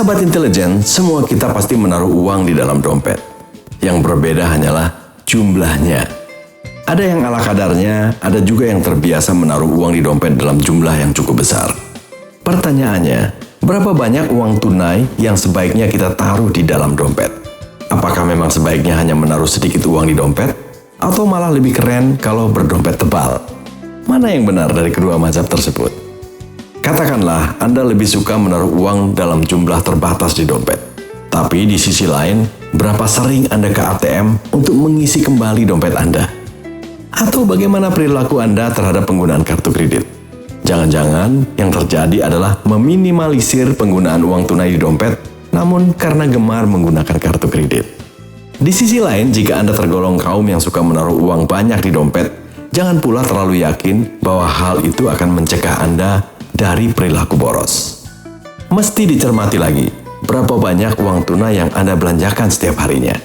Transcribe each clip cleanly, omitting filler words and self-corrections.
Sahabat intelijen, semua kita pasti menaruh uang di dalam dompet. Yang berbeda hanyalah jumlahnya. Ada yang ala kadarnya, ada juga yang terbiasa menaruh uang di dompet dalam jumlah yang cukup besar. Pertanyaannya, berapa banyak uang tunai yang sebaiknya kita taruh di dalam dompet? Apakah memang sebaiknya hanya menaruh sedikit uang di dompet? Atau malah lebih keren kalau berdompet tebal? Mana yang benar dari kedua mazhab tersebut? Katakanlah Anda lebih suka menaruh uang dalam jumlah terbatas di dompet. Tapi di sisi lain, berapa sering Anda ke ATM untuk mengisi kembali dompet Anda? Atau bagaimana perilaku Anda terhadap penggunaan kartu kredit? Jangan-jangan yang terjadi adalah meminimalisir penggunaan uang tunai di dompet, namun karena gemar menggunakan kartu kredit. Di sisi lain, jika Anda tergolong kaum yang suka menaruh uang banyak di dompet, jangan pula terlalu yakin bahwa hal itu akan mencegah Anda dari perilaku boros. Mesti dicermati lagi, berapa banyak uang tunai yang Anda belanjakan setiap harinya.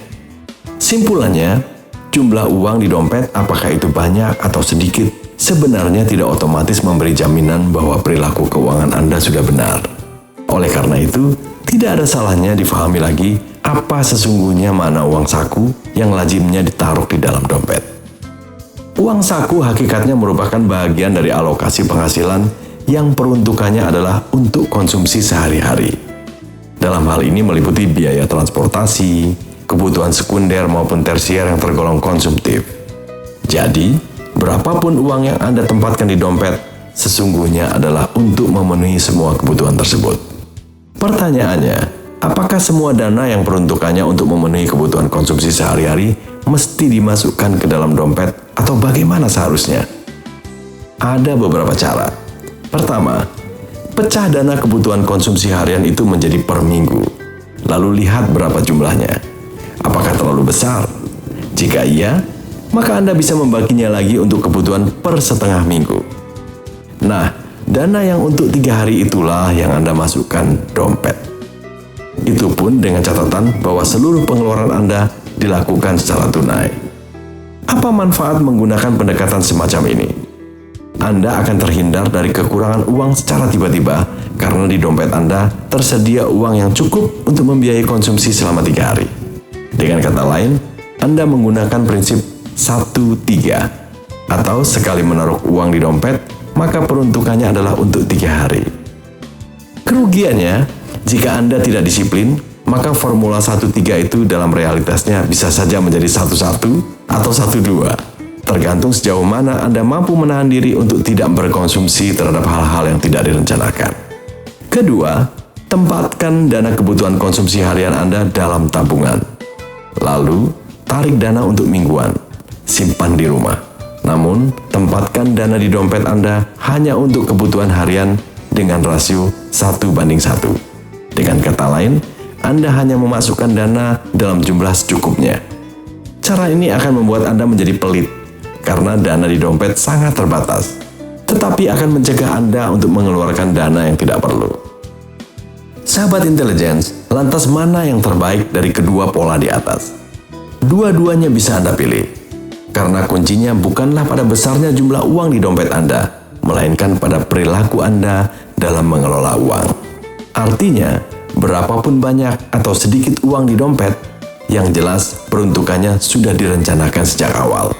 Simpulannya, jumlah uang di dompet, apakah itu banyak atau sedikit, sebenarnya tidak otomatis memberi jaminan bahwa perilaku keuangan Anda sudah benar. Oleh karena itu, tidak ada salahnya difahami lagi apa sesungguhnya makna uang saku yang lazimnya ditaruh di dalam dompet. Uang saku hakikatnya merupakan bagian dari alokasi penghasilan yang peruntukannya adalah untuk konsumsi sehari-hari. Dalam hal ini meliputi biaya transportasi, kebutuhan sekunder maupun tersier yang tergolong konsumtif. Jadi, berapapun uang yang Anda tempatkan di dompet, sesungguhnya adalah untuk memenuhi semua kebutuhan tersebut. Pertanyaannya, apakah semua dana yang peruntukannya untuk memenuhi kebutuhan konsumsi sehari-hari mesti dimasukkan ke dalam dompet atau bagaimana seharusnya? Ada beberapa cara. Pertama, pecah dana kebutuhan konsumsi harian itu menjadi per minggu. Lalu lihat berapa jumlahnya. Apakah terlalu besar? Jika iya, maka Anda bisa membaginya lagi untuk kebutuhan per setengah minggu. Nah, dana yang untuk 3 hari itulah yang Anda masukkan dompet. Itu pun dengan catatan bahwa seluruh pengeluaran Anda dilakukan secara tunai. Apa manfaat menggunakan pendekatan semacam ini? Anda akan terhindar dari kekurangan uang secara tiba-tiba karena di dompet Anda tersedia uang yang cukup untuk membiayai konsumsi selama 3 hari. Dengan kata lain, Anda menggunakan prinsip 1-3 atau sekali menaruh uang di dompet, maka peruntukannya adalah untuk 3 hari. Kerugiannya, jika Anda tidak disiplin, maka formula 1-3 itu dalam realitasnya bisa saja menjadi 1-1 atau 1-2. Tergantung sejauh mana Anda mampu menahan diri untuk tidak berkonsumsi terhadap hal-hal yang tidak direncanakan. Kedua, tempatkan dana kebutuhan konsumsi harian Anda dalam tabungan. Lalu, tarik dana untuk mingguan, simpan di rumah. Namun, tempatkan dana di dompet Anda hanya untuk kebutuhan harian dengan rasio 1:1. Dengan kata lain, Anda hanya memasukkan dana dalam jumlah secukupnya. Cara ini akan membuat Anda menjadi pelit, karena dana di dompet sangat terbatas, tetapi akan mencegah Anda untuk mengeluarkan dana yang tidak perlu. Sahabat intelijen, lantas mana yang terbaik dari kedua pola di atas? Dua-duanya bisa Anda pilih, karena kuncinya bukanlah pada besarnya jumlah uang di dompet Anda, melainkan pada perilaku Anda dalam mengelola uang. Artinya, berapapun banyak atau sedikit uang di dompet, yang jelas peruntukannya sudah direncanakan sejak awal.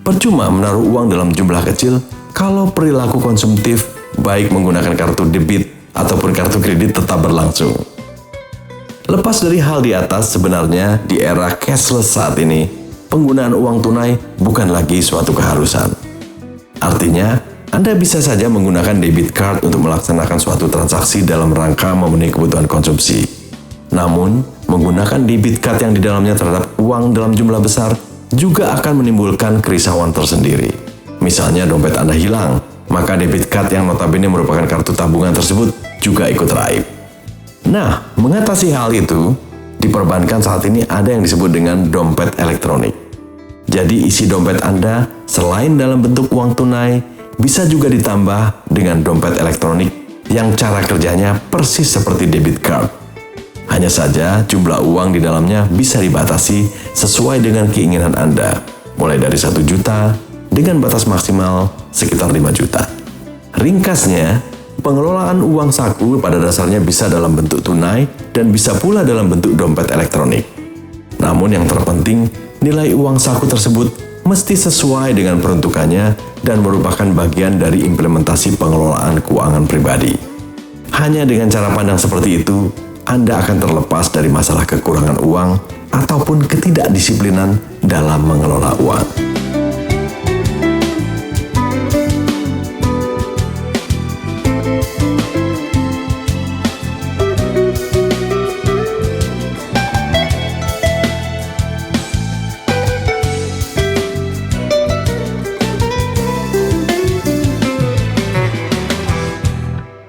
Percuma menaruh uang dalam jumlah kecil kalau perilaku konsumtif baik menggunakan kartu debit ataupun kartu kredit tetap berlangsung. Lepas dari hal di atas, sebenarnya di era cashless saat ini, penggunaan uang tunai bukan lagi suatu keharusan. Artinya, Anda bisa saja menggunakan debit card untuk melaksanakan suatu transaksi dalam rangka memenuhi kebutuhan konsumsi. Namun, menggunakan debit card yang di dalamnya terhadap uang dalam jumlah besar juga akan menimbulkan kerisauan tersendiri. Misalnya dompet Anda hilang, maka debit card yang notabene merupakan kartu tabungan tersebut juga ikut raib. Nah, mengatasi hal itu, di perbankan saat ini ada yang disebut dengan dompet elektronik. Jadi isi dompet Anda selain dalam bentuk uang tunai, bisa juga ditambah dengan dompet elektronik yang cara kerjanya persis seperti debit card. Hanya saja jumlah uang di dalamnya bisa dibatasi sesuai dengan keinginan Anda, mulai dari 1 juta dengan batas maksimal sekitar 5 juta. Ringkasnya, Pengelolaan uang saku pada dasarnya bisa dalam bentuk tunai dan bisa pula dalam bentuk dompet elektronik. Namun yang terpenting, nilai uang saku tersebut mesti sesuai dengan peruntukannya dan merupakan bagian dari implementasi pengelolaan keuangan pribadi. Hanya dengan cara pandang seperti itu, Anda akan terlepas dari masalah kekurangan uang ataupun ketidakdisiplinan dalam mengelola uang.